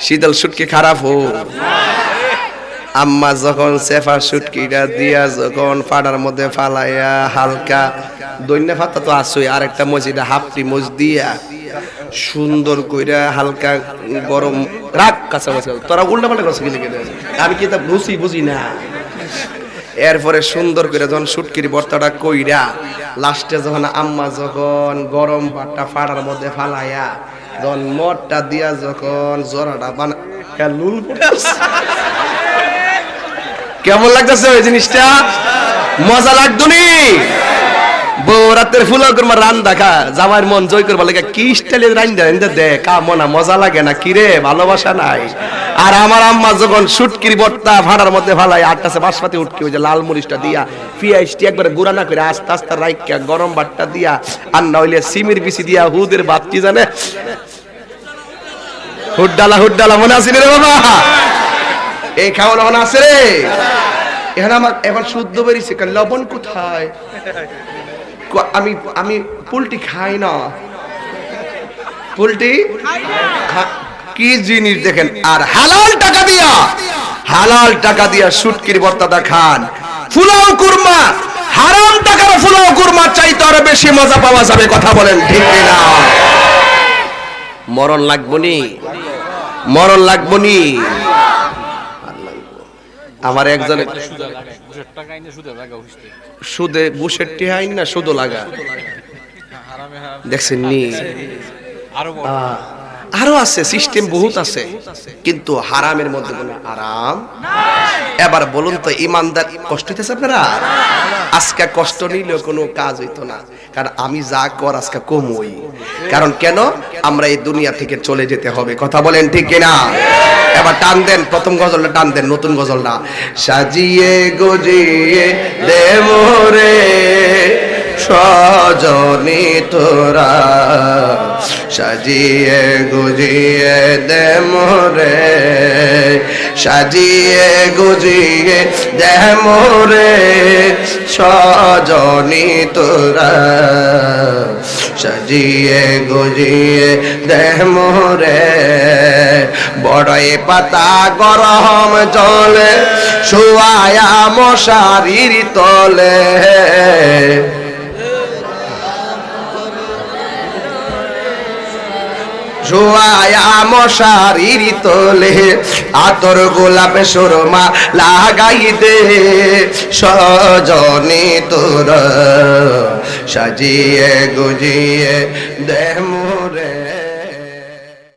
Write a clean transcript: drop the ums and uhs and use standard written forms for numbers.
শীতল শুটকি খারাপ হোক, আম্মা যখন সেফা শুটকিটা দিয়া যখন ফাড়ার মধ্যে ফালাইয়া হালকা দৈন্য ফাতা তো আসই, আর একটা মজিদা হাফটি মজ দিয়া সুন্দর কইরা হালকা গরম রাখ কাঁচা মাছ। তোরা উল্টা পাল্টা করছে কি, আমি কি তা বুঝি না। এরপরে সুন্দর করে যখন শুটকির ভর্তাটা কইরা লাস্টে যখন আম্মা যখন গরম ভাতটা ফাড়ার মধ্যে ফালাইয়া যখন মদটা দিয়া যখন জোড়াটা বানা লুল কেমন লাগতেছে ওই জিনিসটা? মজা লাগতো নি? বউ রাতের ফুলা করমা রান দেখা জামাইয়ের মন জয় করবার লাগে কি স্টাইলে রান্দা দে কা মনা মজা লাগে না কি রে, ভালোবাসা নাই? আর আমার আম্মা যখন শুটকির ভর্তা ভাড়ার মধ্যে ফালাই আটটাছে বাসপাতি উঠকি ওই যে লাল মরিচটা দিয়া পিঁয়াজটি একবারে গুড়া না করে আস্তে আস্তে রাইকা গরম ভাতটা দিয়া আর না হইলে সিমির বিচি দিয়া হুদের ভাত কি জানে হুড্ডালা মনে আছে রে বাবা? এই খাওয়ানো মনে আছে রে? এখন আমার এখন শুদ্ধ বেরিয়েছে, লবণ কোথায়? আমি আমি পোলট্রি খাই না, পোলট্রি কি জিনিস দেখেন। আর হালাল টাকা দিয়া শুটকির ভর্তাটা খান, ফুলাও কুরমা হারাম টাকার ফুলাও কুরমা চাইতে আরো বেশি মজা পাওয়া যাবে। কথা বলেন ঠিক না? মরণ লাগবো নি? আমার একজন সুদে ঘুষের টিহাই না সুদও লাগা দেখছেন নি? আরো আছে, সিস্টেম বহুত আছে, কিন্তু হারামের মধ্যে কোনো আরাম। এবার বলুন তো ইমানদার কষ্ট হইতেছে আপনারা? আজকে কষ্ট নিলেও কোনো কাজ হইতো না, কারণ আমি যা কর আজকে কমই। কারণ কেন? আমরা এই দুনিয়া থেকে চলে যেতে হবে। কথা বলেন ঠিক কিনা? এবার টান দেন, প্রথম গজলটা টান দেন, নতুন গজলটা। সাজিয়ে গুজিয়ে দে মোরে সজনী তোরা, সাজিয়ে গুজিয়ে দে মোরে, সাজিয়ে গুজিয়ে দে মোরে সজনী তোরা, সাজিয়ে গুজিয়ে দে মোরে। বড়ই পাতা গরম জলে শুয়ায়া মশারির তলে, শুয়ায়া মশারির তলে আতর গোলাপে সুরমা লাগাই দে সজনী তোরা, সাজিয়ে গুজিয়ে দে মোরে।